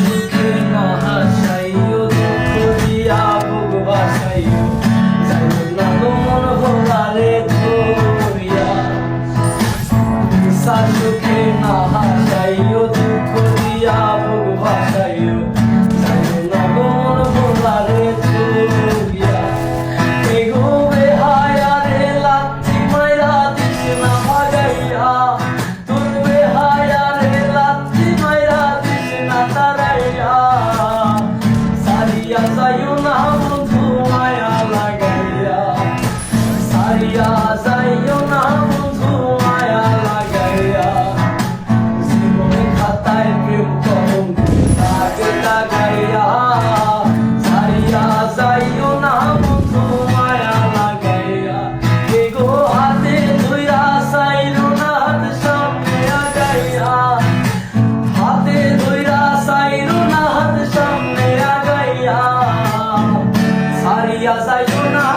সুখে না হাসাইও, দুঃখ দিয়া বুক বাসাইও, যাইও না গো মন ভোলারে ধরিয়া। সুখে না হাসাইও, দুঃখ দিয়া বুক বাসাইও, যাইও না গো মন ভোলারে ধরিয়া। এগো বেহায়া রে লাথি মাইরা দিস না ভাগাইয়া, তোর বেহায়া রে লাথি মাইরা দিস না তারাইয়া। সারিয়া যাইও না বন্ধু মায়া লাগাইয়া, সারিয়া যাইও না বন্ধু মায়া লাগাইয়া। জীবনে খাতায় প্রেম কলঙ্ক দাগ লাগাইয়া, সারিয়া যাইও না বন্ধু মায়া লাগাইয়া। এগো হাতে ধইরা চাইলো না হাত সামনে আগাইয়া, হাতে ধইরা চাইলো না হাত সামনে আগাইয়া। সারিয়া যাইও না